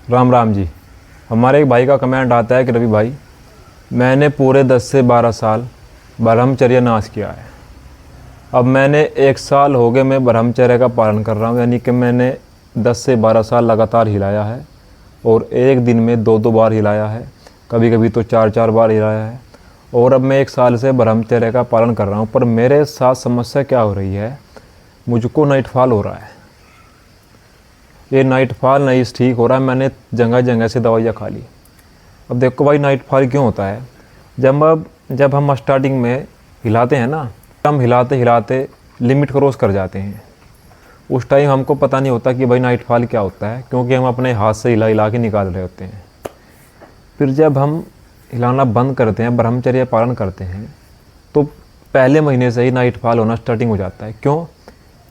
राम राम जी। हमारे एक भाई का कमेंट आता है कि रवि भाई, मैंने पूरे 10 से 12 साल ब्रह्मचर्य नाश किया है। अब मैंने 1 साल हो गए मैं ब्रह्मचर्य का पालन कर रहा हूँ, यानी कि मैंने 10 से 12 साल लगातार हिलाया है और एक दिन में 2-2 बार हिलाया है, कभी कभी तो 4-4 बार हिलाया है। और अब मैं 1 साल से ब्रह्मचर्य का पालन कर रहा हूँ, पर मेरे साथ समस्या क्या हो रही है, मुझको नाइट फॉल हो रहा है। ये नाइट फॉल नहीं ठीक हो रहा है, मैंने जगह जगह से दवाइयाँ खा ली। अब देखो भाई, नाइट फॉल क्यों होता है? जब हम स्टार्टिंग में हिलाते हैं ना, हम हिलाते हिलाते लिमिट क्रॉस कर जाते हैं। उस टाइम हमको पता नहीं होता कि भाई नाइट फॉल क्या होता है, क्योंकि हम अपने हाथ से हिला हिला के निकाल रहे होते हैं। फिर जब हम हिलाना बंद करते हैं, ब्रह्मचर्य पालन करते हैं, तो पहले महीने से ही नाइट फॉल होना स्टार्टिंग हो जाता है। क्यों?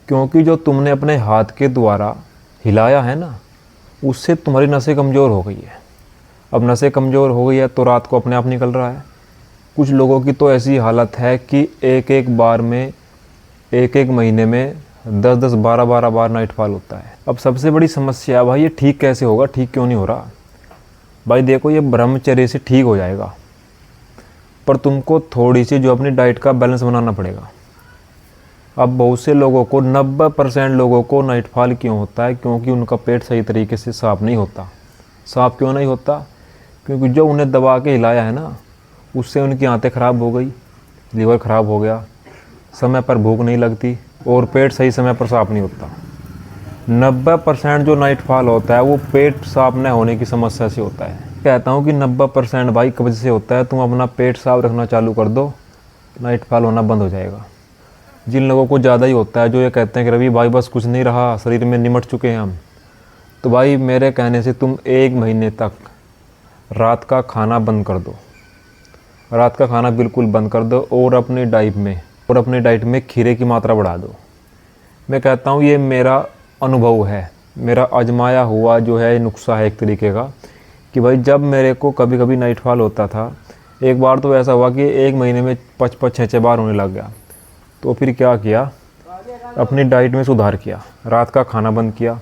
क्योंकि जो तुमने अपने हाथ के द्वारा हिलाया है ना, उससे तुम्हारी नसें कमज़ोर हो गई है। अब नसें कमज़ोर हो गई है तो रात को अपने आप निकल रहा है। कुछ लोगों की तो ऐसी हालत है कि एक बार में एक महीने में 10-10, 12-12 बार नाइट फॉल होता है। अब सबसे बड़ी समस्या भाई, ये ठीक कैसे होगा, ठीक क्यों नहीं हो रहा? भाई देखो, ये ब्रह्मचर्य से ठीक हो जाएगा, पर तुमको थोड़ी सी जो अपनी डाइट का बैलेंस बनाना पड़ेगा। अब बहुत से लोगों को, 90% लोगों को नाइट फॉल क्यों होता है? क्योंकि उनका पेट सही तरीके से साफ़ नहीं होता। साफ़ क्यों नहीं होता? क्योंकि जो उन्हें दबा के हिलाया है ना, उससे उनकी आंतें ख़राब हो गई, लीवर ख़राब हो गया, समय पर भूख नहीं लगती और पेट सही समय पर साफ़ नहीं होता। 90% जो नाइट फॉल होता है वो पेट साफ़ न होने की समस्या से होता है। कहता हूँ कि 90% भाई कब्ज से होता है। तुम अपना पेट साफ़ रखना चालू कर दो, नाइट फॉल होना बंद हो जाएगा। जिन लोगों को ज़्यादा ही होता है, जो ये कहते हैं कि रवि भाई बस कुछ नहीं रहा, शरीर में निमट चुके हैं हम, तो भाई मेरे कहने से तुम 1 महीने तक रात का खाना बंद कर दो। रात का खाना बिल्कुल बंद कर दो और अपनी डाइट में खीरे की मात्रा बढ़ा दो। मैं कहता हूँ ये मेरा अनुभव है, मेरा आजमाया हुआ जो है नुस्खा है एक तरीके का, कि भाई जब मेरे को कभी कभी नाइट फॉल होता था, एक बार तो ऐसा हुआ कि 1 महीने में 5-5, 6-6 बार होने लग गया। तो फिर क्या किया, अपनी डाइट में सुधार किया, रात का खाना बंद किया,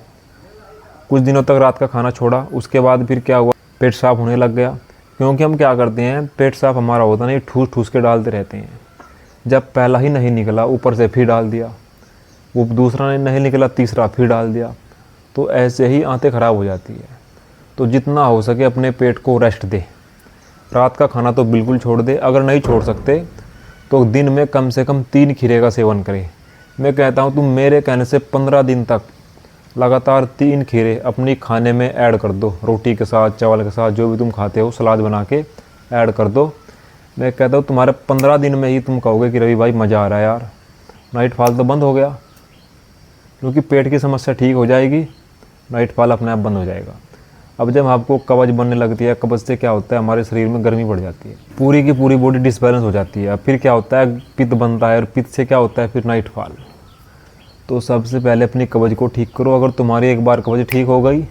कुछ दिनों तक रात का खाना छोड़ा। उसके बाद फिर क्या हुआ, पेट साफ़ होने लग गया। क्योंकि हम क्या करते हैं, पेट साफ़ हमारा होता नहीं, ठूस ठूस के डालते रहते हैं। जब पहला ही नहीं निकला, ऊपर से फिर डाल दिया, वो दूसरा नहीं निकला, तीसरा फिर डाल दिया, तो ऐसे ही आंतें ख़राब हो जाती है। तो जितना हो सके अपने पेट को रेस्ट दे। रात का खाना तो बिल्कुल छोड़ दे। अगर नहीं छोड़ सकते तो दिन में कम से कम 3 खीरे का सेवन करें। मैं कहता हूँ तुम मेरे कहने से 15 दिन तक लगातार 3 खीरे अपनी खाने में ऐड कर दो, रोटी के साथ, चावल के साथ, जो भी तुम खाते हो, सलाद बना के ऐड कर दो। मैं कहता हूँ तुम्हारे 15 दिन में ही तुम कहोगे कि रवि भाई मज़ा आ रहा है यार, नाइट फॉल तो बंद हो गया। क्योंकि पेट की समस्या ठीक हो जाएगी, नाइट फॉल अपने आप बंद हो जाएगा। अब जब आपको कब्ज बनने लगती है, कब्ज से क्या होता है, हमारे शरीर में गर्मी बढ़ जाती है, पूरी की पूरी बॉडी डिसबैलेंस हो जाती है। फिर क्या होता है, पित्त बनता है, और पित्त से क्या होता है, फिर नाइट फॉल। तो सबसे पहले अपनी कब्ज को ठीक करो। अगर तुम्हारी एक बार कब्ज ठीक हो गई,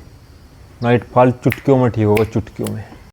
नाइट फॉल चुटकियों में ठीक होगा, चुटकियों में।